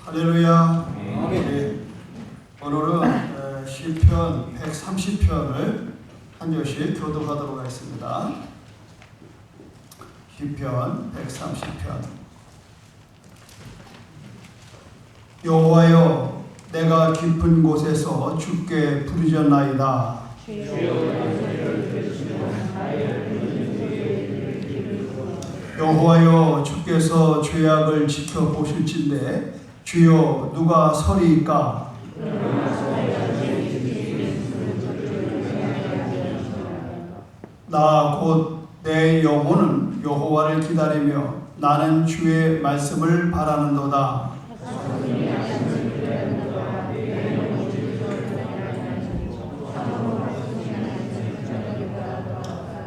할렐루야. 네. 오늘은 시편 130편을 한 절씩 교독하도록 하겠습니다. 시편 130편. 여호와여, 내가 깊은 곳에서 주께 부르짖나이다. 여호와여, 주께서 죄악을 지켜보실진대 주여 누가 서리이까? 나 곧 내 영혼은 여호와를 기다리며 나는 주의 말씀을 바라는도다.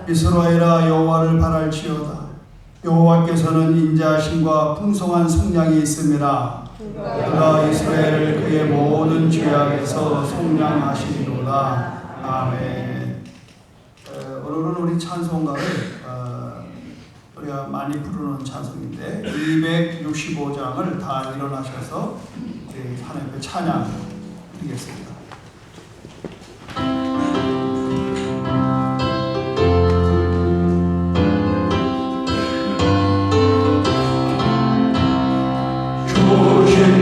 이스라엘아, 여호와를 바랄지어다. 여호와께서는 인자하심과 풍성한 속량이 있음이라. 그가 이스라엘을 그의 모든 죄악에서 속량하시리로다. 아멘. 오늘은 우리 찬송가를 우리가 많이 부르는 찬송인데 265장을 다 일어나셔서 하나님의 찬양 드리겠습니다.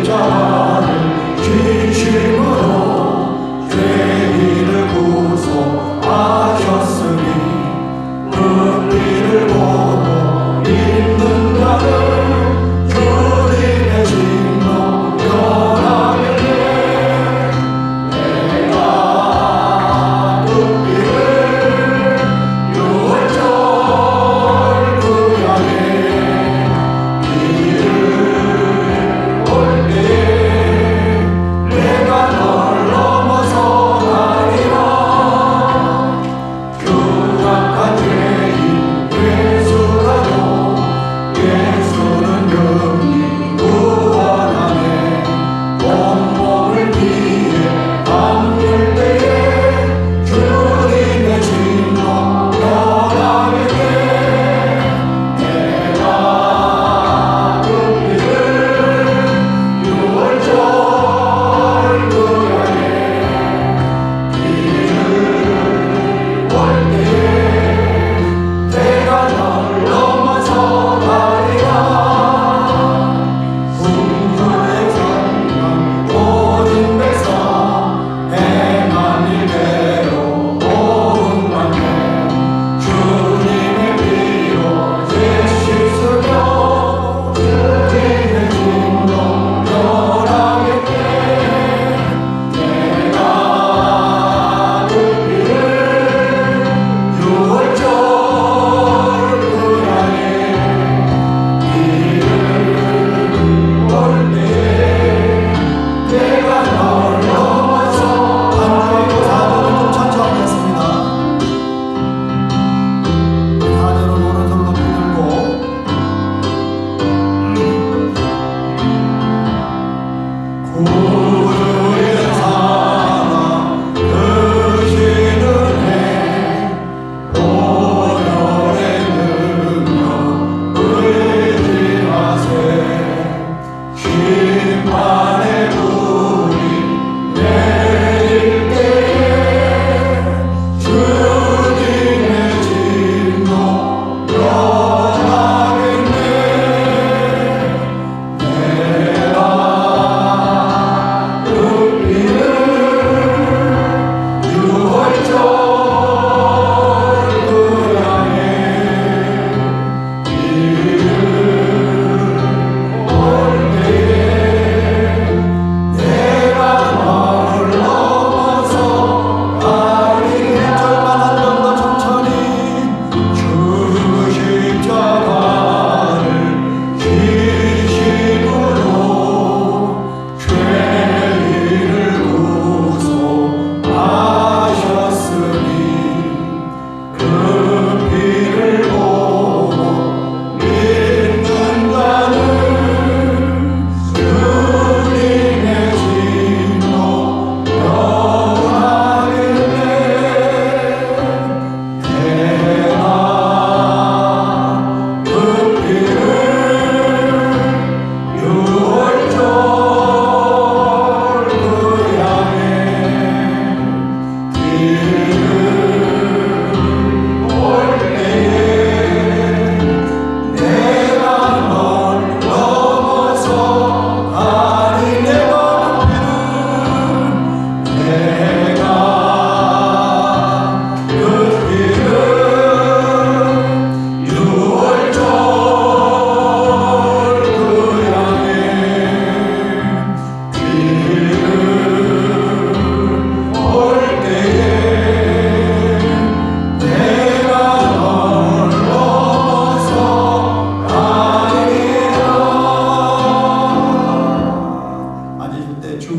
자를 진심으로 죄인을 구속하셨으니 은리를 보고 믿는 자는 주님의 진노 변하겠네. 내가 눈빛을 유월절 그 향해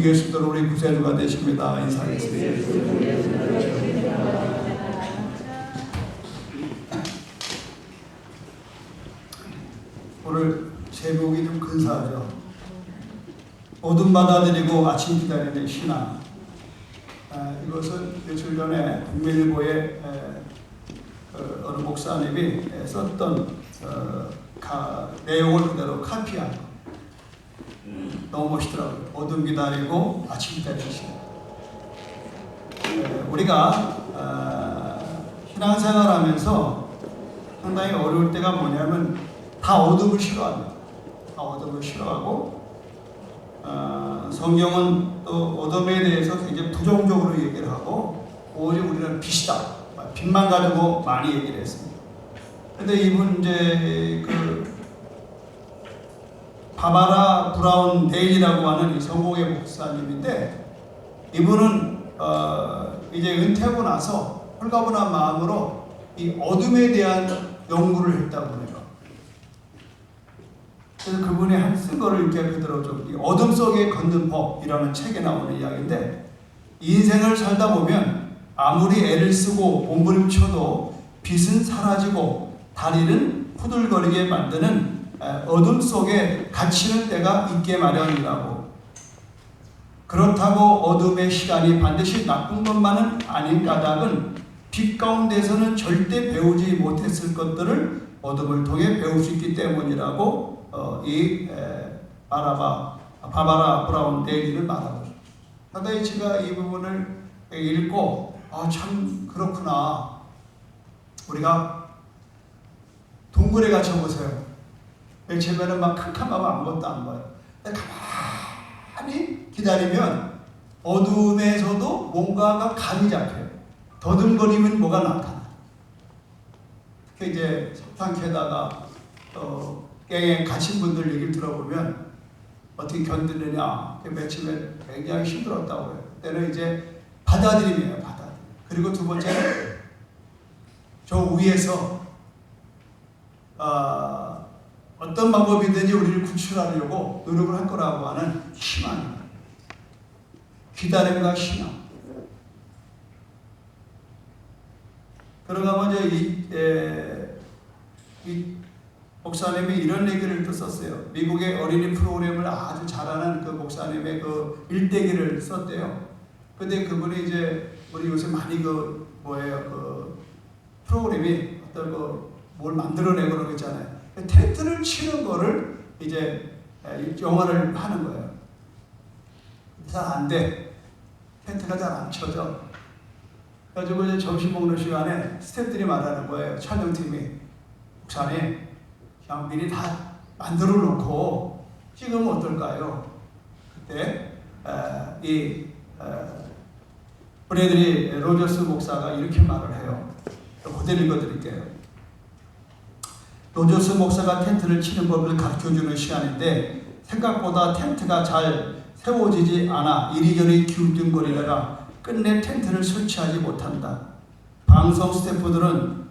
주 예수도 우리 구세주가 되십니다. 인사하겠습니다. 오늘 제목이 좀 근사하죠. 어둠 받아들이고 아침 기다리는 신앙. 이것은 며칠 전에 국민일보에 어느 목사님이 썼던 내용을 그대로 카피한 거. 너무 멋있더라고요. 어둠 기다리고 아침 기다리는 신앙. 우리가 신앙생활하면서 상당히 어려울 때가 뭐냐면 다 어둠을 싫어합니다. 다 어둠을 싫어하고 성경은 또 어둠에 대해서 굉장히 부정적으로 얘기를 하고 오히려 우리는 빛이다, 빛만 가지고 많이 얘기를 했습니다. 그런데 이분 이제 바바라 브라운 데일이라고 하는 이 성공의 목사님인데 이분은 이제 은퇴하고 나서 홀가분한 마음으로 이 어둠에 대한 연구를 했다고 해요. 그래서 그분이 쓴 거를 이렇게 그대로 좀 어둠 속에 걷는 법이라는 책에 나오는 이야기인데, 인생을 살다 보면 아무리 애를 쓰고 몸부림쳐도 빛은 사라지고 다리는 후들거리게 만드는 어둠 속에 갇히는 때가 있게 마련이라고. 그렇다고 어둠의 시간이 반드시 나쁜 것만은 아닌 까닭은 빛 가운데서는 절대 배우지 못했을 것들을 어둠을 통해 배울 수 있기 때문이라고 바바라 브라운 데일리는 말하고 있습니다. 상당히 제가 이 부분을 읽고 참 그렇구나. 우리가 동굴에 갇혀보세요. 처음에는 막 캄캄하고 아무것도 안 보여요. 근데 가만히 기다리면 어둠에서도 뭔가가 감이 잡혀요. 더듬거리면 뭐가 나타나. 특히 이제 석탄캐다가 깽에 갇힌 분들 얘기를 들어보면 어떻게 견디느냐. 며칠에 굉장히 힘들었다고 해요. 그때는 이제 받아들임이에요. 받아들임. 그리고 두 번째는 저 위에서 어떤 방법이든지 우리를 구출하려고 노력을 할 거라고 하는 희망입니다. 기다림과 희망. 그러다 보니 이 목사님이 이런 얘기를 또 썼어요. 미국의 어린이 프로그램을 아주 잘하는 그 목사님의 그 일대기를 썼대요. 근데 그분이 이제 우리 요새 많이 프로그램이 어떤 뭘 만들어내고 그런 거 있잖아요. 텐트를 치는 거를 이제 영화를 하는 거예요. 잘 안 돼. 텐트가 잘 안 쳐져. 그래가지고 이제 점심 먹는 시간에 스태프들이 말하는 거예요. 촬영팀이. 목사님, 그냥 미리 다 만들어 놓고 찍으면 어떨까요? 그때 브래들리 로저스 목사가 이렇게 말을 해요. 그대로 읽어드릴게요. 로저스 목사가 텐트를 치는 법을 가르쳐주는 시간인데 생각보다 텐트가 잘 세워지지 않아 이리저리 기웃등거리다가 끝내 텐트를 설치하지 못한다. 방송 스태프들은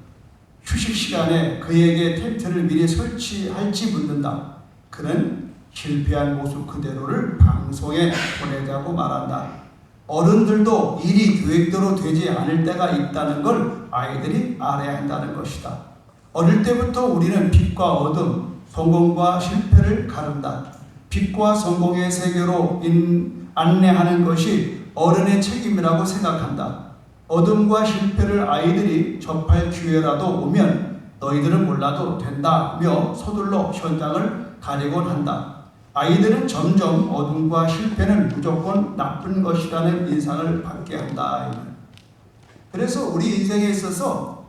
휴식 시간에 그에게 텐트를 미리 설치할지 묻는다. 그는 실패한 모습 그대로를 방송에 보내자고 말한다. 어른들도 일이 계획대로 되지 않을 때가 있다는 걸 아이들이 알아야 한다는 것이다. 어릴 때부터 우리는 빛과 어둠, 성공과 실패를 가른다. 빛과 성공의 세계로 안내하는 것이 어른의 책임이라고 생각한다. 어둠과 실패를 아이들이 접할 기회라도 오면 너희들은 몰라도 된다며 서둘러 현장을 가리곤 한다. 아이들은 점점 어둠과 실패는 무조건 나쁜 것이라는 인상을 받게 한다. 그래서 우리 인생에 있어서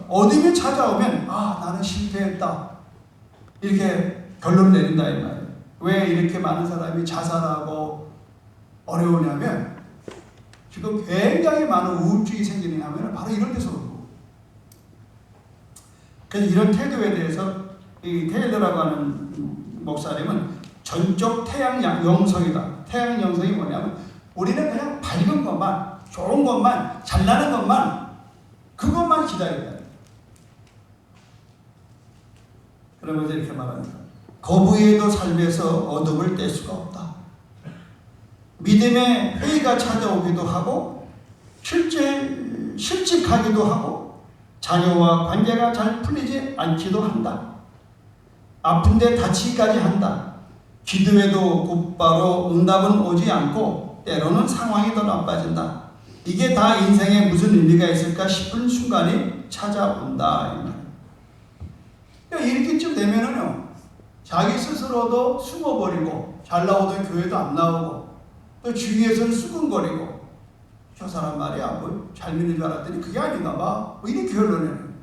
어둠이 찾아오면 나는 실패했다. 이렇게 결론을 내린다 이 말이에요. 왜 이렇게 많은 사람이 자살하고 어려우냐면 지금 굉장히 많은 우울증이 생기느냐 하면 바로 이런 데서 오고. 그래서 이런 태도에 대해서 이 테일러라고 하는 목사님은 전적 태양 영성이다. 태양 영성이 뭐냐면 우리는 그냥 밝은 것만, 좋은 것만, 잘나는 것만, 그것만 기다린다. 그러면서 이렇게 말합니다. 거부에도 삶에서 어둠을 뗄 수가 없다. 믿음의 회의가 찾아오기도 하고 실직하기도 하고 자녀와 관계가 잘 풀리지 않기도 한다. 아픈데 다치기까지 한다. 기도해도 곧바로 응답은 오지 않고 때로는 상황이 더 나빠진다. 이게 다 인생에 무슨 의미가 있을까 싶은 순간이 찾아온다. 그러니까 이렇게쯤 되면은요, 자기 스스로도 숨어버리고 잘 나오던 교회도 안 나오고 또 주위에서는 수근거리고 저 사람 말이야 뭐 잘 믿는 줄 알았더니 그게 아닌가 봐. 뭐 이렇게 결론내는.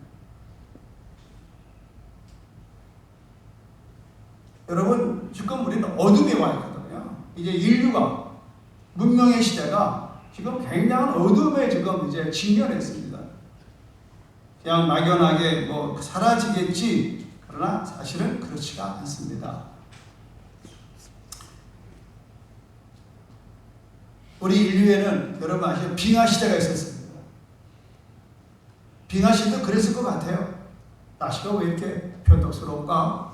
여러분 지금 우리는 어둠에 와 있거든요. 이제 인류가 문명의 시대가 지금 굉장한 어둠에 지금 이제 직면했습니다. 그냥 막연하게 뭐 사라지겠지. 그러나 사실은 그렇지가 않습니다. 우리 인류에는 여러분 아시죠? 빙하 시대가 있었습니다. 빙하 시대도 그랬을 것 같아요. 날씨가 왜 이렇게 변덕스러운가?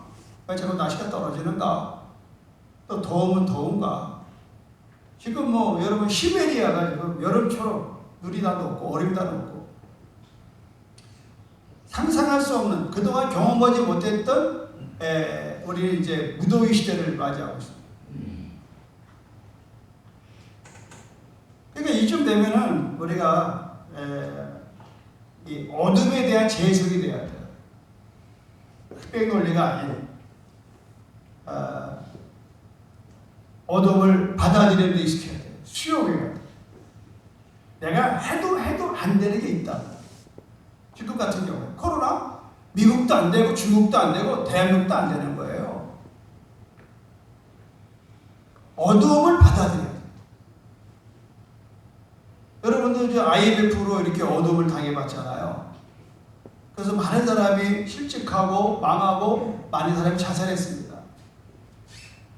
왜 자꾸 날씨가 떨어지는가? 또 더우면 더운가? 지금 뭐 여러분 시베리아가 지금 여름처럼 눈이 다 녹고 얼음이 다 녹고 상상할 수 없는 그동안 경험하지 못했던 우리 이제 무더위 시대를 맞이하고 있습니다. 그러니까 이쯤 되면은 우리가 이 어둠에 대한 재해석이 돼야 돼요. 흑백 논리가 아닌 어둠을 받아들이는 데 익숙해야 돼요. 수용해야 돼요. 내가 해도 안 되는 게 있다. 지금 같은 경우에 코로나 미국도 안 되고 중국도 안 되고 대한민국도 안 되는 거예요. 어두움을 받아들여야 돼요. 여러분도 이제 IMF로 이렇게 어두움을 당해봤잖아요. 그래서 많은 사람이 실직하고 망하고 많은 사람이 자살했습니다.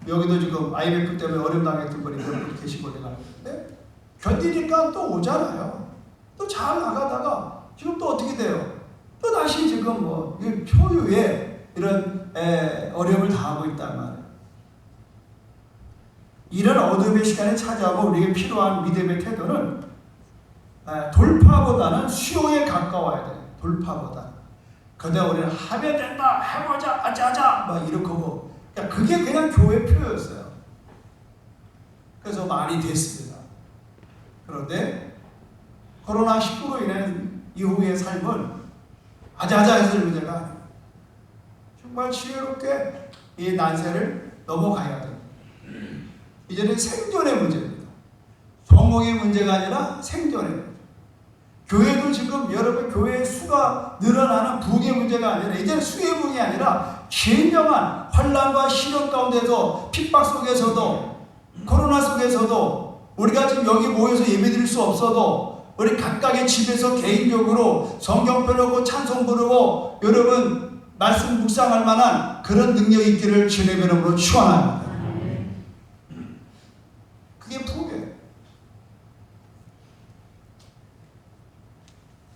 여기도 지금 IMF 때문에 어려움 당했던 분이 그렇게 계시고 내가는데 견디니까 또 오잖아요. 또 잘 나가다가 지금 또 어떻게 돼요? 또 다시 지금 뭐 초유의 이런 어려움을 당하고 있단 말이에요. 이런 어둠의 시간에 찾아오고 우리에게 필요한 믿음의 태도는 돌파보다는 수용에 가까워야 돼요. 돌파보다. 그러다 우리는 하면 된다, 해보자, 하자, 막 이렇게 하고. 그러니까 그게 그냥 교회 표였어요. 그래서 많이 됐습니다. 그런데 코로나19로 인한 이후의 삶은 아자아자 해서 문제가 아니에요. 정말 지혜롭게 이 난세를 넘어가야 돼요. 이제는 생존의 문제입니다. 성공의 문제가 아니라 생존의 문제. 교회도 지금 여러분 교회의 수가 늘어나는 부흥의 문제가 아니라 이제는 수의 부흥이 아니라 진정한 환난과 시련 가운데서 핍박 속에서도 코로나 속에서도 우리가 지금 여기 모여서 예배드릴 수 없어도 우리 각각의 집에서 개인적으로 성경 펴놓고 찬송 부르고 여러분 말씀 묵상할 만한 그런 능력이 있기를 주님의 이름으로 축원합니다. 그게 부흥이에요.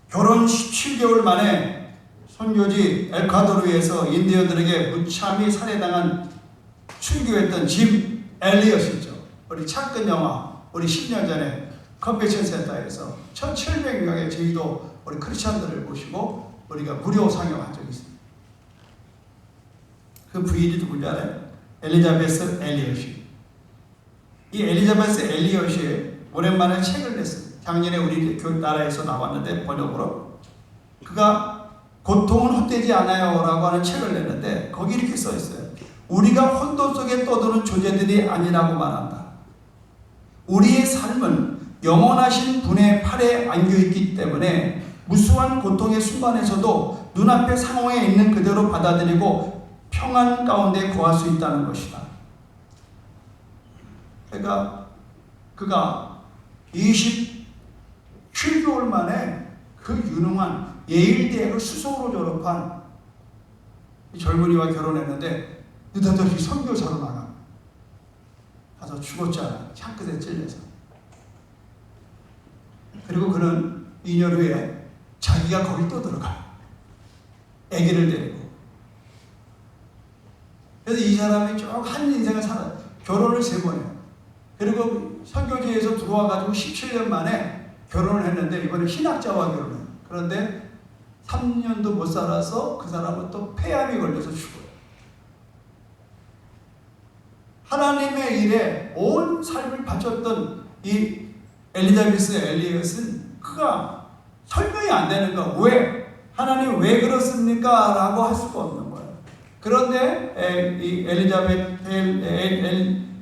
결혼 17개월 만에 선교지 엘콰도르에서 인디언들에게 무참히 살해당한 순교했던 짐 엘리엇이죠. 우리 창근 영화 우리 10년 전에 컨벤션 센터에서 1,700명의 저희도 우리 크리스천들을 모시고 우리가 무료 상영한 적이 있습니다. 그 부인이 누군지 알아요? 엘리자베스 엘리엇이. 이 엘리자베스 엘리엇이 오랜만에 책을 냈습니다. 작년에 우리 나라에서 나왔는데 번역으로 그가 고통은 헛되지 않아요 라고 하는 책을 냈는데 거기 이렇게 써 있어요. 우리가 혼돈 속에 떠도는 존재들이 아니라고 말한다. 우리의 삶은 영원하신 분의 팔에 안겨있기 때문에 무수한 고통의 순간에서도 눈앞의 상황에 있는 그대로 받아들이고 평안 가운데 거할 수 있다는 것이다. 그러니까 그가 27개월 만에 그 유능한 예일대학을 수석으로 졸업한 젊은이와 결혼했는데 느닷없이 선교사로 나가. 가서 죽었잖아. 창끝에 찔려서. 그리고 그는 2년 후에 자기가 거기 또 들어가. 아기를 데리고. 그래서 이 사람이 쭉 한 인생을 살아요. 결혼을 3번 해요. 그리고 선교지에서 들어와가지고 17년 만에 결혼을 했는데 이번에 신학자와 결혼해요. 그런데 3년도 못 살아서 그 사람은 또 폐암이 걸려서 죽어요. 하나님의 일에 온 삶을 바쳤던 이 엘리자베스 엘리엇은 그가 설명이 안 되는 거. 왜? 하나님 왜 그렇습니까? 라고 할 수가 없는 거예요. 그런데 이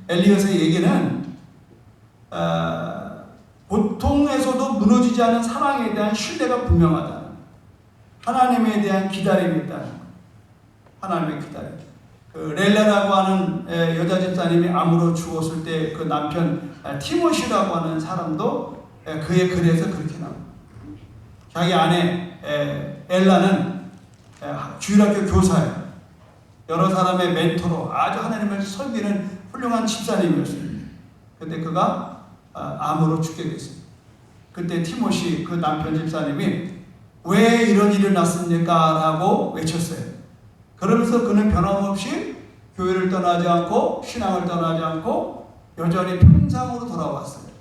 엘리엇의 얘기는 고통에서도 무너지지 않은 사랑에 대한 신뢰가 분명하다. 하나님에 대한 기다림이 있다. 하나님의 기다림. 그 렐라라고 하는 여자 집사님이 암으로 죽었을 때 그 남편 티모시라고 하는 사람도 그의 글에서 그렇게 나옵니다. 자기 아내 엘라는 주일학교 교사예요. 여러 사람의 멘토로 아주 하나님을 섬기는 훌륭한 집사님이었습니다. 그런데 그가 암으로 죽게 됐습니다. 그때 티모시 그 남편 집사님이 왜 이런 일이 났습니까? 라고 외쳤어요. 그러면서 그는 변함없이 교회를 떠나지 않고 신앙을 떠나지 않고 여전히 평상으로 돌아왔어요.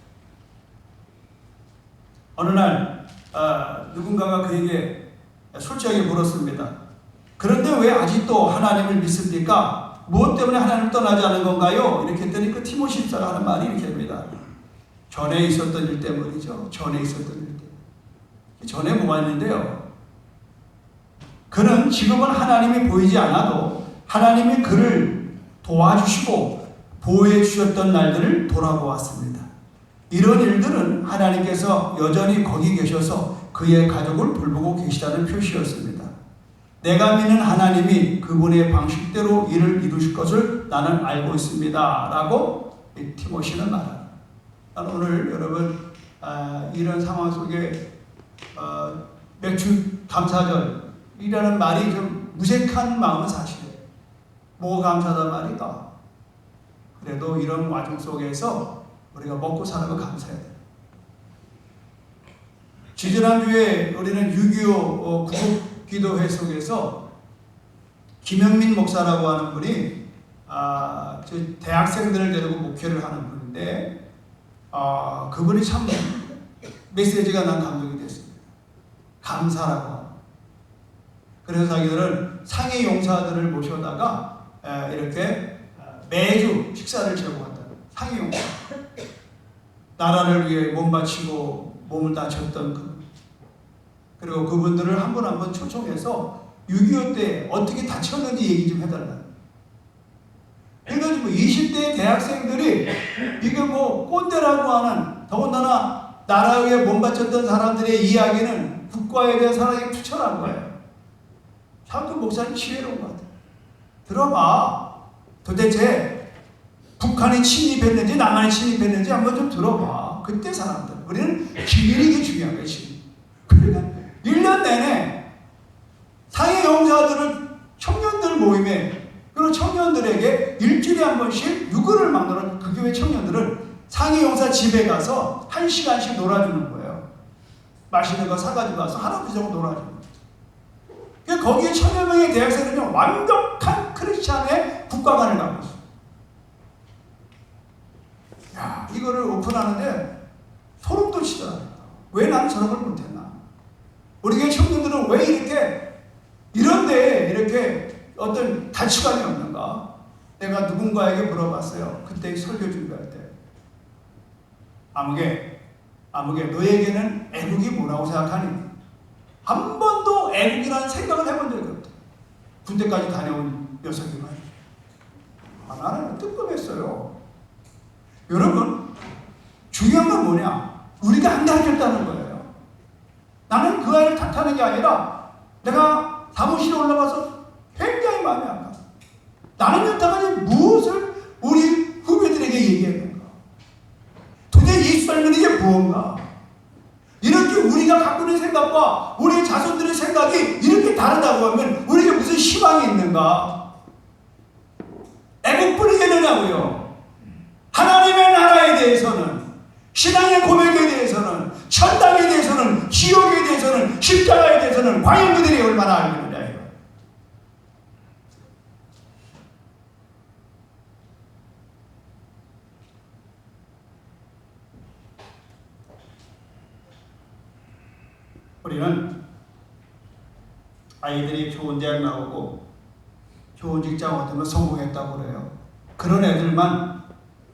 어느 날 누군가가 그에게 솔직하게 물었습니다. 그런데 왜 아직도 하나님을 믿습니까? 무엇 때문에 하나님을 떠나지 않은 건가요? 이렇게 했더니 그 티모시 집사가 하는 말이 이렇게 됩니다. 전에 있었던 일 때문이죠. 전에 있었던 일 때문에. 전에 뭐가 있는데요. 그는 지금은 하나님이 보이지 않아도 하나님이 그를 도와주시고 보호해 주셨던 날들을 돌아보았습니다. 이런 일들은 하나님께서 여전히 거기 계셔서 그의 가족을 돌보고 계시다는 표시였습니다. 내가 믿는 하나님이 그분의 방식대로 일을 이루실 것을 나는 알고 있습니다. 라고 티모시는 말합니다. 나는 오늘 여러분 이런 상황 속에 맥주 감사절이라는 말이 좀 무색한 마음은 사실이에요. 뭐가 감사하단 말이다. 그래도 이런 와중 속에서 우리가 먹고 사는 거 감사해야 돼요. 지지난주에 우리는 6.25 구국기도회 속에서 김영민 목사라고 하는 분이 대학생들을 데리고 목회를 하는 분인데 그분이 참 메시지가 난 감동이 됐습니다. 감사라고. 그래서 자기들은 상해 용사들을 모셔다가 이렇게 매주 식사를 제공한다. 상해 용사. 나라를 위해 몸 바치고 몸을 다쳤던 그리고 그분들을 한 분 한 분 초청해서 6.25 때 어떻게 다쳤는지 얘기 좀 해달라. 그래가지고 20대 대학생들이 이게 뭐 꼰대라고 하는 더군다나 나라 위에 몸 바쳤던 사람들의 이야기는 국가에 대한 사랑이 투철한 거예요. 참그 목사님 지혜로운 것 같아요. 들어봐. 도대체 북한이 침입했는지 남한이 침입했는지 한번 좀 들어봐. 그때 사람들. 우리는 기밀이 중요한 거예요. 지금. 그러니까 1년 내내 상해 용사들을 청년들 모임에 그리고 청년들에게 일주일에 한 번씩 누구를 만들어 그 교회 청년들을 상해 용사 집에 가서 1시간씩 놀아주는 거예요. 맛있는 거 사가지고 와서 할아버지 정도 놀아주는 거예요. 그러니까 거기에 1000여 명의 대학생들이 완벽한 크리스찬의 국가관을 갖고 있어요. 야, 이거를 오픈하는데 소름 돋치더라고요. 왜 나는 저런 걸 못했나? 우리 교회 청년들은 왜 이런데 이렇게 어떤 가치관이 없는가? 내가 누군가에게 물어봤어요. 그때 설교 준비할 때. 아무개 너에게는 애국이 뭐라고 생각하니? 한 번도 애국이라는 생각을 해본 적이 없다. 군대까지 다녀온 녀석이만. 나는 뜨끔했어요. 여러분, 중요한 건 뭐냐? 우리가 안 가르쳤다는 거예요. 나는 그 아이를 탓하는 게 아니라 내가 사무실에 올라가서 굉장히 마음이 아팠어. 나는 여태까지 무엇을 우리 후배들에게 얘기했는가? 도대체 예수 닮는 게 무언가? 이렇게 우리가 갖고 있는 생각과 우리 자손들의 생각이 이렇게 다르다고 하면 우리에게 무슨 희망이 있는가? 애국뿐이겠느냐고요. 하나님의 나라에 대해서는, 신앙의 고백에 대해서는, 천당에 대해서는, 지옥에 대해서는, 십자가에 대해서는 과연 그들이 얼마나 알고 있느냐. 우리는 아이들이 좋은 대학 나오고 좋은 직장 얻으면 성공했다고 그래요. 그런 애들만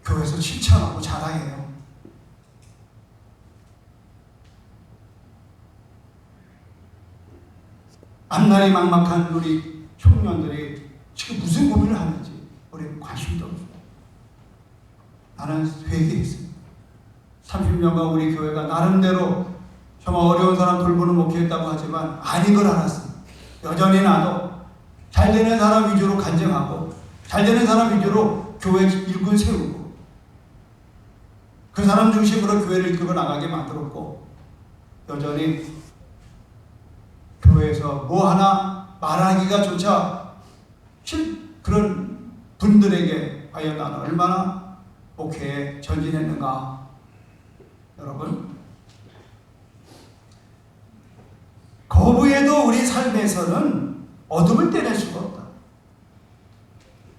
교회에서 칭찬하고 자랑해요. 앞날이 막막한 우리 청년들이 지금 무슨 고민을 하는지 우리는 관심도 없어요. 나는 회개했어요. 30년간 우리 교회가 나름대로 정말 어려운 사람 돌보는 목회했다고 하지만 아닌 걸 알았어요. 여전히 나도 잘 되는 사람 위주로 간증하고 잘 되는 사람 위주로 교회 일꾼 세우고 그 사람 중심으로 교회를 이끌고 나가게 만들었고, 여전히 교회에서 뭐 하나 말하기가 조차 그런 분들에게 과연 나는 얼마나 목회에 전진했는가. 여러분, 거부에도 우리 삶에서는 어둠을 떼낼 수가 없다.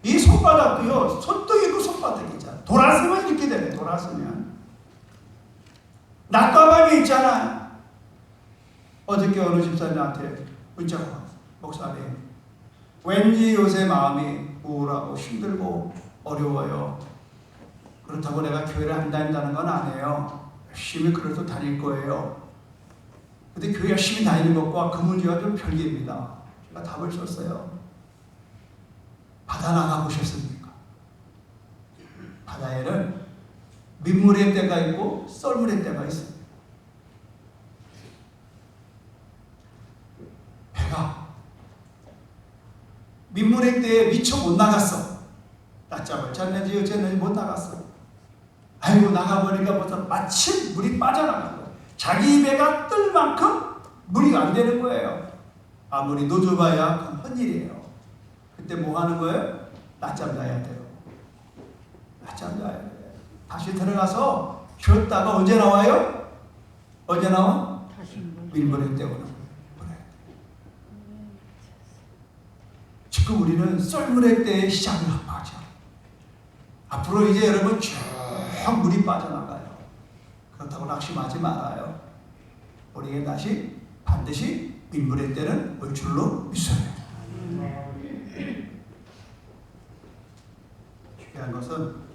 이 손바닥도요, 손등이 있고 손바닥이잖아. 돌아서면 이렇게 되네. 돌아서면 낮과 밤이 있잖아. 어저께 어느 집사님한테 문자가 왔어. 목사님, 왠지 요새 마음이 우울하고 힘들고 어려워요. 그렇다고 내가 교회를 안 다닌다는 건 아니에요. 열심히 그래도 다닐 거예요. 근데 교회 열심히 다니는 것과 그 문제가 좀 별개입니다. 제가 답을 썼어요. 바다 나가보셨습니까? 바다에는 민물의 때가 있고 썰물의 때가 있습니다. 배가 민물의 때에 미처 못 나갔어. 낮잠을 잤는지 어쨌는지 못 나갔어. 아이고, 나가보니까 벌써 마침 물이 빠져나간 거예요. 자기 배가 뜰 만큼 물이 안 되는 거예요. 아무리 노져봐야 그건 헛일이에요. 그때 뭐 하는 거예요? 낮잠 자야 돼요. 낮잠 자야 돼요. 다시 들어가서 쉬었다가 언제 나와요? 언제 나와? 민물의 때 오는 거예요. 지금 우리는 썰물의 때에 시작을 한 거죠. 앞으로 이제 여러분 쭉 물이 빠져나가요. 그렇다고 낙심하지 말아요. 우리에게 다시 반드시 민물의 때는 올 줄로 믿어요. 중요한 것은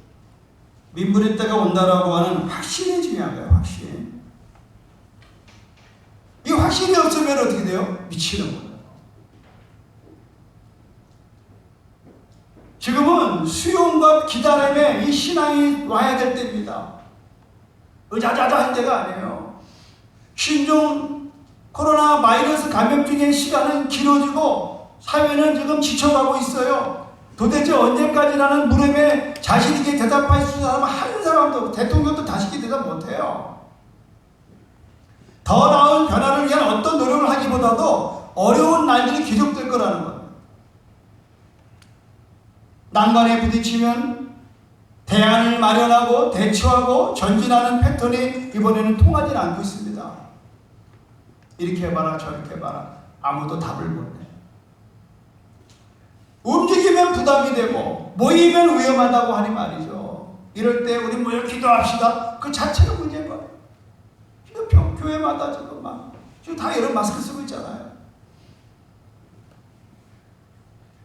민물의 때가 온다라고 하는 확신이 중요한 거예요. 확신. 이 확신이 없으면 어떻게 돼요? 미치는 거예요. 지금은 수용과 기다림에 이 신앙이 와야 될 때입니다. 의자자자 할 때가 아니에요. 신종 코로나 바이러스 감염증의 시간은 길어지고 사회는 지금 지쳐가고 있어요. 도대체 언제까지라는 물음에 자신에게 대답할 수 있는 사람은 한 사람도, 대통령도 다시 대답 못해요. 더 나은 변화를 위한 어떤 노력을 하기보다도 어려운 날들이 계속될 거라는 거예요. 난관에 부딪히면 대안을 마련하고 대처하고 전진하는 패턴이 이번에는 통하지 않고 있습니다. 이렇게 해봐라 저렇게 해봐라 아무도 답을 못해. 움직이면 부담이 되고 모이면 위험하다고 하니 말이죠. 이럴 때 우리 모여 기도합시다. 그 자체가 문제인 거예요. 지금 교회마다 지금 다 이런 마스크 쓰고 있잖아요.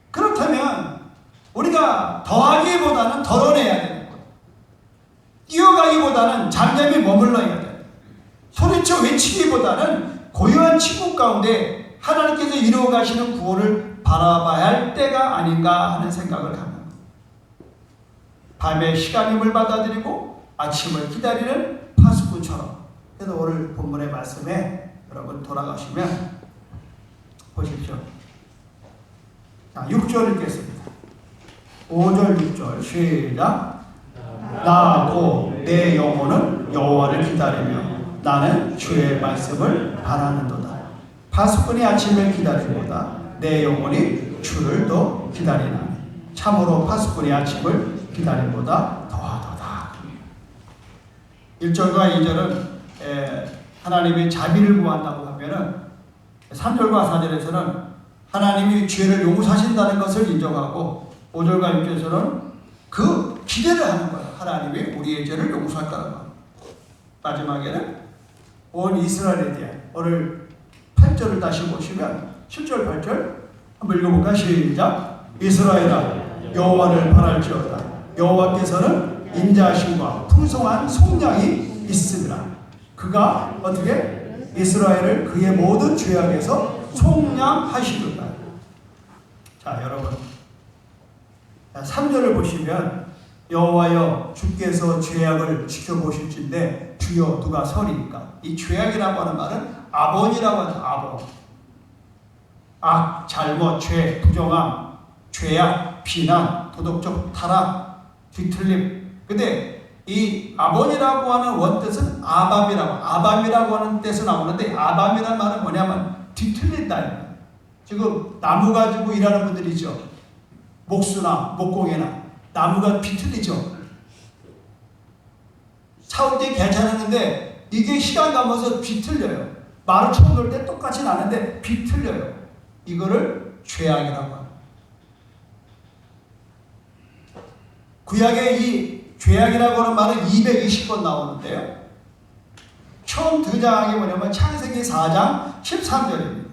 그렇다면 우리가 더하기보다는 덜어내야 되는 거예요. 뛰어가기보다는 잠잠히 머물러야 돼요. 소리쳐 외치기보다는 고요한 침묵 가운데 하나님께서 이루어 가시는 구원을 바라봐야 할 때가 아닌가 하는 생각을 합니다. 밤에 시간임을 받아들이고 아침을 기다리는 파수꾼처럼. 그래서 오늘 본문의 말씀에 여러분 돌아가시면 보십시오. 자, 6절 읽겠습니다. 5절 6절 시작. 나고 내 영혼은 여호와를 기다리며 나는 주의 말씀을 바라는도다. 파수꾼이 아침을 기다리보다 내 영혼이 주를 더 기다리나니 참으로 파수꾼이 아침을 기다리보다 더하도다. 1절과 2절은 하나님이 자비를 구한다고 하면은 3절과 4절에서는 하나님이 죄를 용서하신다는 것을 인정하고 5절과 6절에서는 그 기대를 하는 거예요. 하나님이 우리의 죄를 용서할 거라는 거예요. 마지막에는 온 이스라엘에 대한 오늘 8절을 다시 보시면 7절 8절 한번 읽어볼까? 시작. 이스라엘아 여호와를 바랄지어다. 여호와께서는 인자하심과 풍성한 속량이 있습니다. 그가 어떻게 이스라엘을 그의 모든 죄악에서 속량하시리로다. 자 여러분, 3절을 보시면 여호와여 주께서 죄악을 지켜보실진데 주여 누가 서리이까? 이 죄악이라고 하는 말은 아본이라고 하는 아본. 악, 잘못, 죄, 부정함, 죄악, 비난, 도덕적 타락, 뒤틀림. 근데 이 아본이라고 하는 원뜻은 아밤이라고 하는 뜻은 나오는데, 아밤이라는 말은 뭐냐면 뒤틀린다. 지금 나무 가지고 일하는 분들이 있죠. 목수나 목공이나 나무가 비틀리죠. 사올 때 괜찮았는데 이게 시간 가면서 비틀려요. 말을 처음 넣을 때 똑같이 나는데 비틀려요. 이거를 죄악이라고 합니다. 구약에 이 죄악이라고 하는 말은 220번 나오는데요. 처음 등장한 게 뭐냐면 창세기 4장 13절입니다.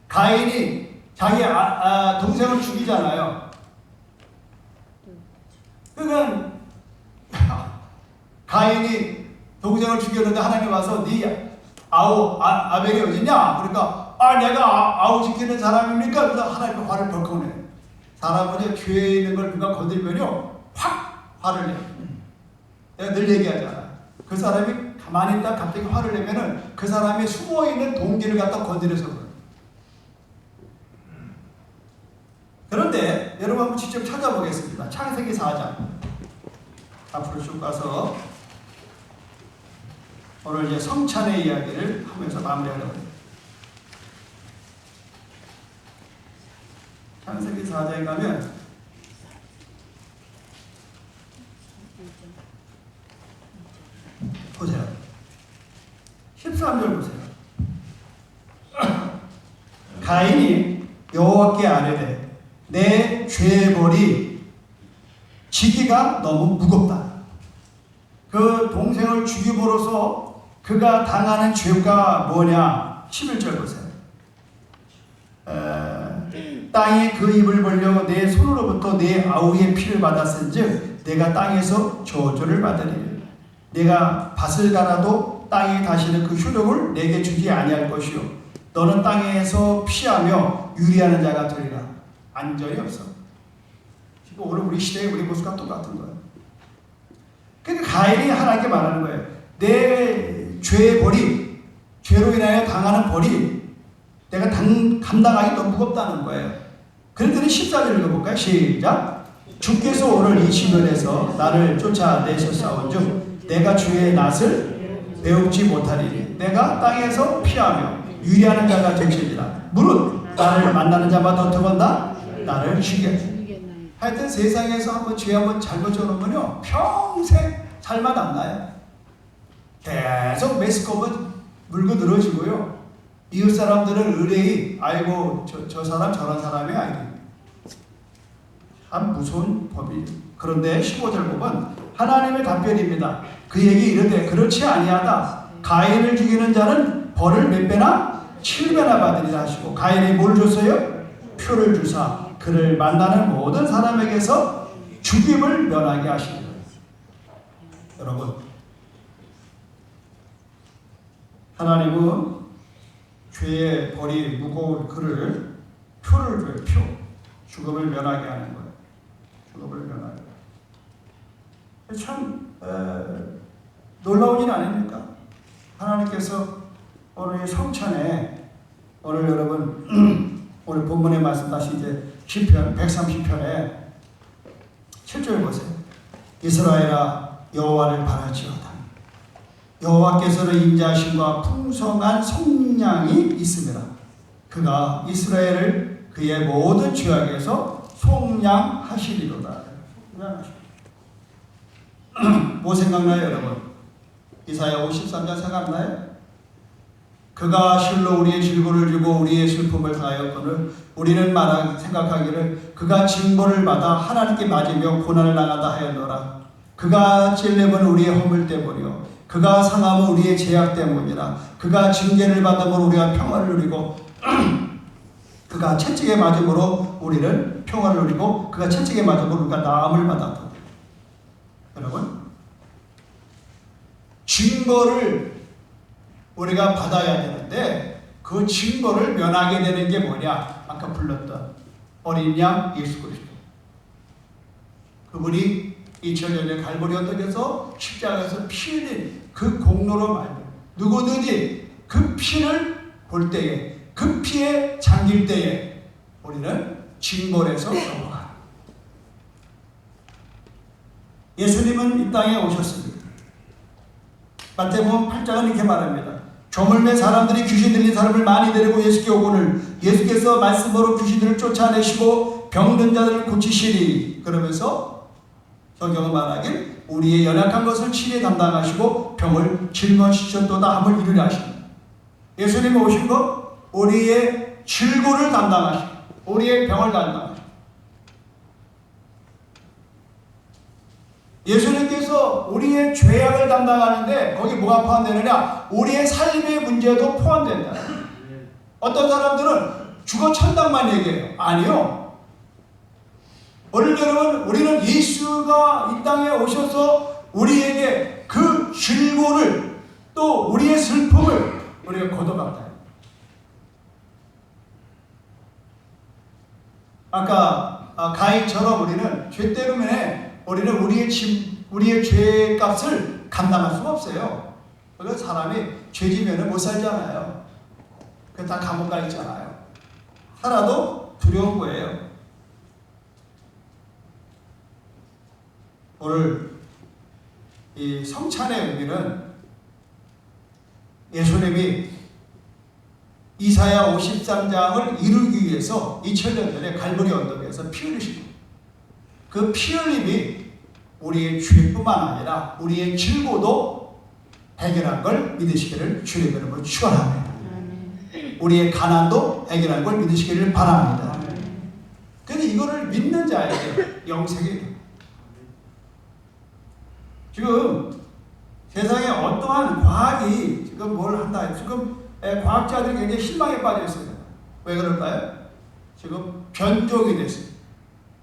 가인이 자기 동생을 죽이잖아요. 그러니까 가인이 동생을 죽였는데 하나님 와서 네 아벨이 어디냐? 그러니까 내가 아우 지키는 사람입니까? 그래서 하나님이 화를 벌컥 내요. 사람은 죄에 있는 걸 누가 건들면요 확 화를 내요. 내가 늘 얘기하잖아. 그 사람이 가만히 있다 갑자기 화를 내면은 그 사람이 숨어있는 동기를 갖다 건드려서 그래요. 그런데 여러분 한번 직접 찾아보겠습니다. 창세기 4장 앞으로 쭉 가서 오늘 이제 성찬의 이야기를 하면서 마무리하려고 합니다. 창세기 4장에 가면 보세요. 13절 보세요. 가인이 여호와께 아뢰되 내 죄의 벌이 지기가 너무 무겁다. 그 동생을 죽임으로써 그가 당하는 죄가 뭐냐? 11절 보세요. 땅에 그 입을 벌려 내 손으로부터 내 아우의 피를 받았은즉 내가 땅에서 저주를 받으리라. 내가 밭을 갈아도 땅에 다시는 그 효력을 내게 주지 아니할 것이요 너는 땅에서 피하며 유리하는 자가 되리라. 안전이 없어. 지금 오늘 우리 시대의 우리 모습과 똑같은 거예요. 그러니까 가인이 하나님께 말하는 거예요. 내 죄의 벌이, 죄로 인하여 당하는 벌이 내가 감당하기 너무 무겁다는 거예요. 그랬더니 14절 읽어볼까요? 시작. 주께서 오늘 이 시간에서 나를 쫓아내셨사온즉 내가 주의 낯을 배웁지 못하리니 내가 땅에서 피하며 유리하는 자가 되시리라. 무릇 나를 만나는 자마다 어떻게 한다? 나를 죽게. 하여튼 세상에서 한번 죄 한번 잘못 져놓으면요 평생 살만 안 나요. 계속 메스껍은 물고 늘어지고요. 이웃 사람들은 의뢰이 아이고 저 사람 저런 사람이 아니고 참 무서운 법이에요. 그런데 15절 보면 하나님의 답변입니다. 그에게 이르되 그렇지 아니하다. 가인을 죽이는 자는 벌을 몇 배나 7배나 받으리라 하시고 가인이 뭘 줬어요? 표를 주사 그를 만나는 모든 사람에게서 죽임을 면하게 하시리라. 여러분, 하나님은 죄의 벌이 무거운 그를 표를 줘요. 죽음을 면하게 하는 거예요. 죽음을 면하게. 참 놀라운 일 아닙니까? 하나님께서 오늘 성찬에 오늘 여러분 오늘 본문의 말씀 다시 이제 시편 130편에 7절 보세요. 이스라엘아 여호와를 바랄지어다. 여호와께서는 인자하심과 풍성한 속량이 있습니다. 그가 이스라엘을 그의 모든 죄악에서 속량하시리로다. 뭐 생각나요 여러분? 이사야 53장 생각나요? 그가 실로 우리의 질고를 지고 우리의 슬픔을 당하였거늘 우리는 생각하기를 그가 징벌을 받아 하나님께 맞으며 고난을 당하다 하였노라. 그가 찔림은 우리의 허물 때문이요 그가 상함은 우리의 죄악 때문이라. 그가 징계를 받음으로 우리가 평화를 누리고 그가 채찍에 맞음으로 우리는 평화를 누리고 그가 채찍에 맞음으로 우리가 나음을 받았다. 여러분, 증거를 우리가 받아야 되는데 그 증거를 면하게 되는 게 뭐냐? 아까 불렀던 어린 양 예수 그리스도. 그분이 2000년의 갈보리 언덕에서 십자가에서 피 흘린 그 공로로 말미암아 누구든지 그 피를 볼 때에, 그 피에 잠길 때에 우리는 징벌에서 넘어가. 예수님은 이 땅에 오셨습니다. 마태복음 8장은 이렇게 말합니다. 조물매 사람들이 귀신 들린 사람을 많이 데리고 예수께 오거늘 예수께서 말씀으로 귀신들을 쫓아내시고 병든 자들을 고치시리. 그러면서 성경은 말하길 우리의 연약한 것을 친히 담당하시고 병을 짊어지셨도다 함을 이루려 하십니다. 예수님이 오신 것 우리의 질고를 담당하시고 우리의 병을 담당하시고 예수님께서 우리의 죄악을 담당하는데 거기 뭐가 포함되느냐? 우리의 삶의 문제도 포함된다. 어떤 사람들은 죽어 천당만 얘기해요. 아니요. 오늘 여러분, 우리는 예수가 이 땅에 오셔서 우리에게 그 질고를 또 우리의 슬픔을 우리가 걷어갔다. 아까 가인처럼 우리는 죄 때문에 우리는 우리의 죄값을 감당할 수가 없어요. 그래서 사람이 죄 지면은 못 살잖아요. 그래서 다 감옥 가 있잖아요. 살아도 두려운 거예요. 오늘 이 성찬의 의미는 예수님이 이사야 53장을 이루기 위해서 2000년 전에 갈보리 언덕에서 피 흘리시고 그 피 흘림이 우리의 죄뿐만 아니라 우리의 질고도 해결한 걸 믿으시기를 주의 이름으로 축원합니다. 우리의 가난도 해결한 걸 믿으시기를 바랍니다. 그런데 이거를 믿는 자에게 영생이 지금 세상에 어떠한 과학이 지금 뭘 한다. 지금 과학자들이 굉장히 실망에 빠져 있습니다. 왜 그럴까요? 지금 변종이 됐습니다.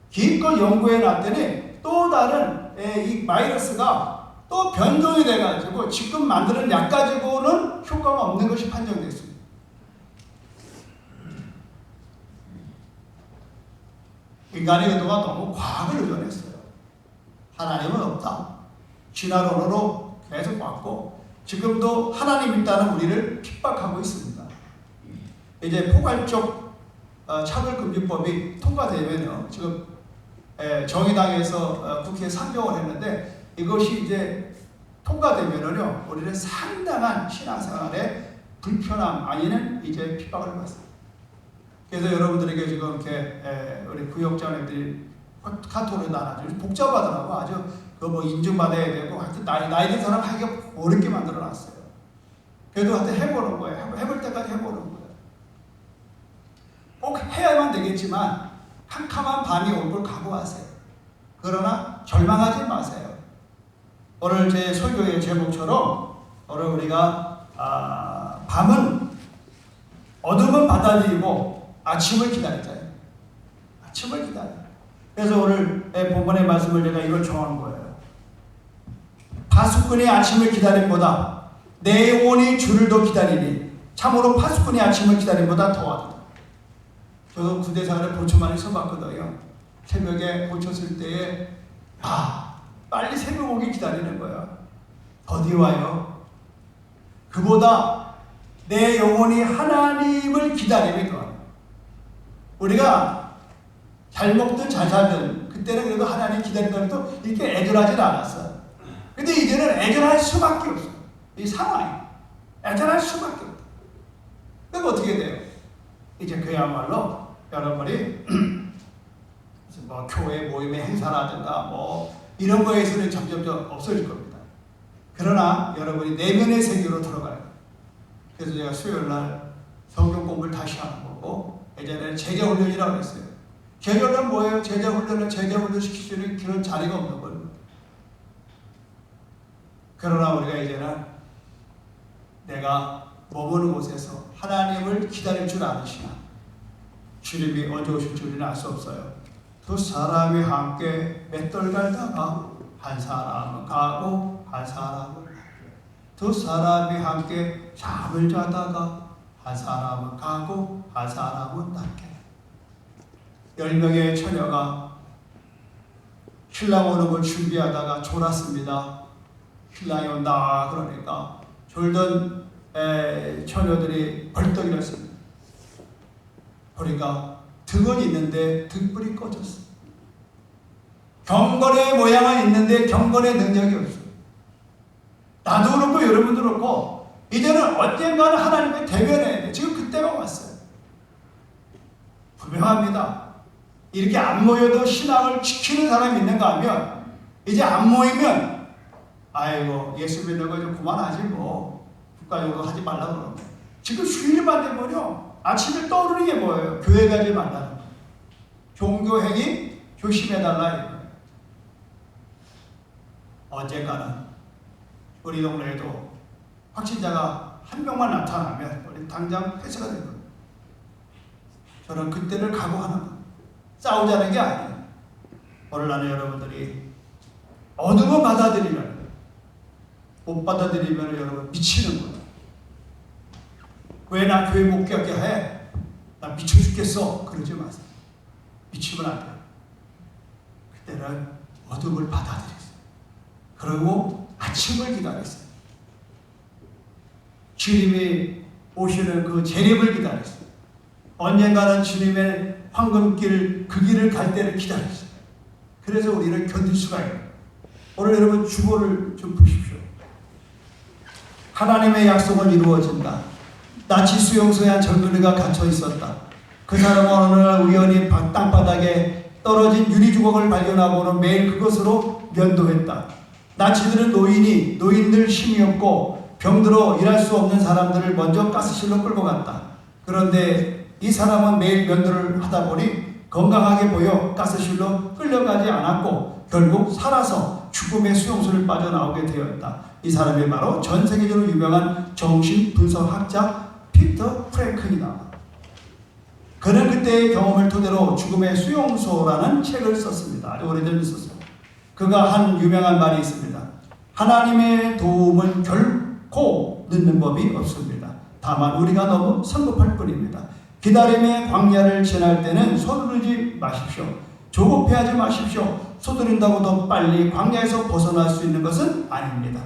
기껏 연구해 놨더니 또 다른 이 바이러스가 또 변종이 돼가지고 지금 만드는 약 가지고는 효과가 없는 것이 판정됐습니다. 인간이 그동안 너무 과학을 의존했어요. 하나님은 없다. 진화론으로 계속 왔고 지금도 하나님 있다는 우리를 핍박하고 있습니다. 이제 포괄적 차별금지법이 통과되면요. 지금 정의당에서 국회에 상정을 했는데 이것이 이제 통과되면은요. 우리는 상당한 신앙생활에 불편함 아니면 이제 핍박을 받습니다. 그래서 여러분들에게 지금 이렇게 우리 구역장님들이 카톡으로 나눠주고 복잡하더라고. 아주 그 뭐 인증받아야 되고 하여튼 나이 든 사람 하기가 어렵게 만들어놨어요. 그래도 하여튼 해보는 거예요. 해볼 때까지 해보는 거예요. 꼭 해야만 되겠지만 캄캄한 밤이 올 걸 각오하세요. 그러나 절망하지 마세요. 오늘 제 설교의 제목처럼 오늘 우리가 밤은 어둠은 받아들이고 아침을 기다리자요. 아침을 기다려. 그래서 오늘 본문의 말씀을 제가 이걸 정한 거예요. 파수꾼이 아침을 기다림보다 내 영혼이 주를 더 기다리니 참으로 파수꾼이 아침을 기다림보다 더하다. 저 군대생활에 보초 많이 써봤거든요. 새벽에 보초 쓸 때에 빨리 새벽 오기 기다리는 거야. 어디 와요? 그보다 내 영혼이 하나님을 기다림이 더하다. 우리가 잘 먹든 잘 살든 그때는 그래도 하나님 기다리다 해도 이렇게 애절하진 않았어. 근데 이제는 애절할 수밖에 없어. 이 상황이 애절할 수밖에 없다. 그럼 어떻게 돼요? 이제 그야말로 여러분이 뭐 교회 모임의 행사라든가 뭐 이런 거에서는 점점 없어질 겁니다. 그러나 여러분이 내면의 세계로 들어가요. 그래서 제가 수요일 날 성경 공부를 다시 하는 거고 예전에는 제자훈련이라고 했어요. 제자훈련 뭐예요? 제자훈련 시킬 수 있는 그런 자리가 없는 거예요. 그러나 우리가 이제는 내가 머무는 곳에서 하나님을 기다릴 줄 아시나 주님이 언제 오실 줄은 알 수 없어요. 두 사람이 함께 맷돌 갈다가 한 사람은 가고 한 사람은 두 사람이 함께 잠을 자다가 한 사람은 가고 한 사람은 낫게. 10명의 처녀가 신랑 오는 걸 준비하다가 졸았습니다. 신랑이 온다 그러니까 졸던 처녀들이 벌떡 일었습니다. 보니까 등은 있는데 등불이 꺼졌어요. 경건의 모양은 있는데 경건의 능력이 없어요. 나도 그렇고 여러분도 그렇고 이제는 언젠가는 하나님께 대면해야 돼. 지금 그때가 왔어요. 분명합니다. 이렇게 안 모여도 신앙을 지키는 사람이 있는가 하면 이제 안 모이면 아이고 예수 믿는 거 좀 그만하지 뭐 국가적으로 하지 말라고 그러면 지금 주일만 되면요 아침에 떠오르는 게 뭐예요? 교회 가지 말라는 거예요. 종교행위 조심해달라 이거예요. 언젠가는 우리 동네에도 확진자가 한 명만 나타나면 우리 당장 폐쇄가 되는 거예요. 저는 그때를 각오하는 거예요. 싸우자는 게 아니에요. 오늘 나는 여러분들이 어둠을 받아들이면 못 받아들이면 여러분 미치는 거예요. 왜 나 교회 못 가게 해? 나 미쳐 죽겠어. 그러지 마세요. 미치면 안 돼요. 그때는 어둠을 받아들였어요. 그리고 아침을 기다렸어요. 주님이 오시는 그 재림을 기다렸어요. 언젠가는 주님의 황금길 그 길을 갈 때를 기다렸어요. 그래서 우리는 견딜 수가 있어요. 오늘 여러분 주보를 좀 보십시오. 하나님의 약속은 이루어진다. 나치 수용소에 한 젊은이가 갇혀 있었다. 그 사람은 어느 날 우연히 땅바닥에 떨어진 유리 주걱을 발견하고는 매일 그것으로 면도했다. 나치들은 노인들 힘이 없고 병들어 일할 수 없는 사람들을 먼저 가스실로 끌고 갔다. 그런데 이 사람은 매일 면도를 하다 보니 건강하게 보여 가스실로 끌려가지 않았고 결국 살아서 죽음의 수용소를 빠져나오게 되었다. 이 사람이 바로 전 세계적으로 유명한 정신분석학자 피터 프랭클이다. 그는 그때의 경험을 토대로 죽음의 수용소라는 책을 썼습니다. 아주 오래전에 썼어요. 그가 한 유명한 말이 있습니다. 하나님의 도움은 결코 늦는 법이 없습니다. 다만 우리가 너무 성급할 뿐입니다. 기다림의 광야를 지날 때는 서두르지 마십시오. 조급해하지 마십시오. 서두른다고 더 빨리 광야에서 벗어날 수 있는 것은 아닙니다.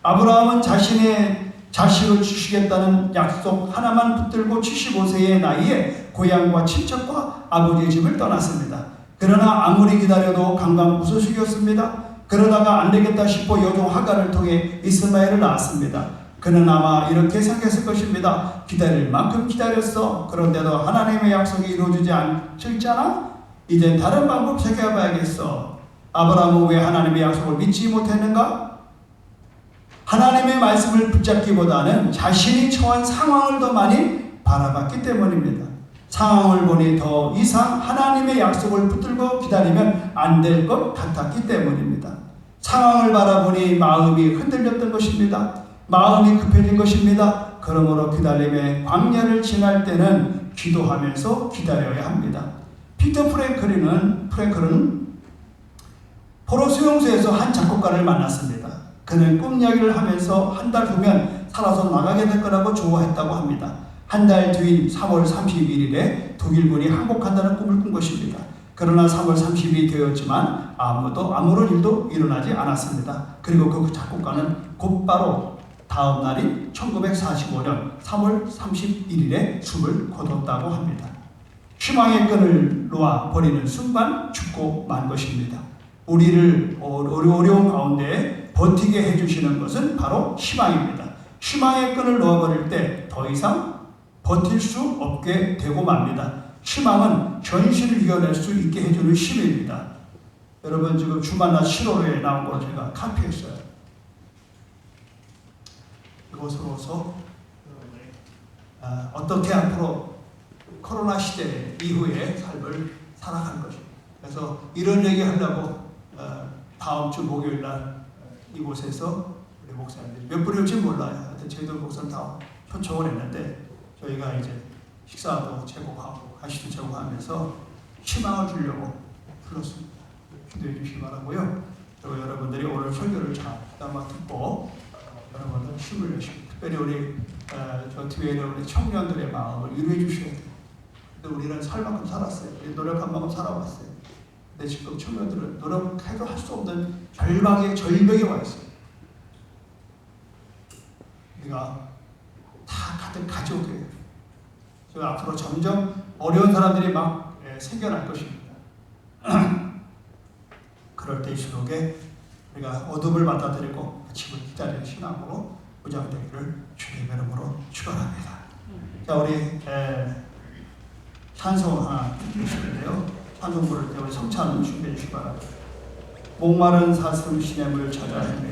아브라함은 자신의 자식을 주시겠다는 약속 하나만 붙들고 75세의 나이에 고향과 친척과 아버지의 집을 떠났습니다. 그러나 아무리 기다려도 강강무소식이었습니다. 그러다가 안 되겠다 싶어 여종 하갈을 통해 이스마엘을 낳았습니다. 그는 아마 이렇게 생각했을 것입니다. 기다릴 만큼 기다렸어. 그런데도 하나님의 약속이 이루어지지 않잖아. 이제 다른 방법 찾아봐야겠어. 아브라함은 왜 하나님의 약속을 믿지 못했는가? 하나님의 말씀을 붙잡기보다는 자신이 처한 상황을 더 많이 바라봤기 때문입니다. 상황을 보니 더 이상 하나님의 약속을 붙들고 기다리면 안 될 것 같았기 때문입니다. 상황을 바라보니 마음이 흔들렸던 것입니다. 마음이 급해진 것입니다. 그러므로 기다림의 광야를 지날 때는 기도하면서 기다려야 합니다. 피터 프랭클은 포로 수용소에서 한 작곡가를 만났습니다. 그는 꿈 이야기를 하면서 한 달 후면 살아서 나가게 될 거라고 좋아했다고 합니다. 한 달 뒤인 3월 31일에 독일군이 항복한다는 꿈을 꾼 것입니다. 그러나 3월 30일이 되었지만 아무런 일도 일어나지 않았습니다. 그리고 그 작곡가는 곧바로 다음 날인 1945년 3월 31일에 숨을 거뒀다고 합니다. 희망의 끈을 놓아 버리는 순간 죽고 만 것입니다. 우리를 어려움 가운데 버티게 해주시는 것은 바로 희망입니다. 희망의 끈을 놓아버릴 때 더 이상 버틸 수 없게 되고 맙니다. 희망은 현실을 이겨낼 수 있게 해주는 힘입니다. 여러분 지금 주만나 7월에 나온 걸 제가 카피했어요. 이것으로서 어떻게 앞으로 코로나 시대 이후의 삶을 살아가는 것입니다. 그래서 이런 얘기 하려고 다음 주 목요일 날 이곳에서 목사님들이 몇 분일지 몰라요. 하여튼 저희들 목사는 다 초청을 했는데 저희가 이제 식사도 제공하고 간식도 제공하면서 희망을 주려고 불렀습니다. 기도해 주시기 바라고요. 그리고 여러분들이 오늘 설교를 잘 듣고 여러분들 힘을 내시고 특별히 우리 저 뒤에 있는 우리 청년들의 마음을 위로해 주셔야 돼요. 근데 우리는 살 만큼 살았어요. 우리 노력한 만큼 살아왔어요. 근데 지금 청년들은 노력해도 할 수 없는 절벽에 와 있어요. 우리가 다 가득 가져오게. 저 앞으로 점점 어려운 사람들이 막 생겨날 것입니다. 그럴 때일수록에 우리가 어둠을 받아들이고 아침을 기다리는 신앙으로 무장되기를 주님의 이름으로 축원합니다. 자, 우리 찬송 하나 드리시는데요. 찬송 부를 때 우리 성찬 준비해 주시기 바랍니다. 목마른 사슴 시냇을 찾아 헤매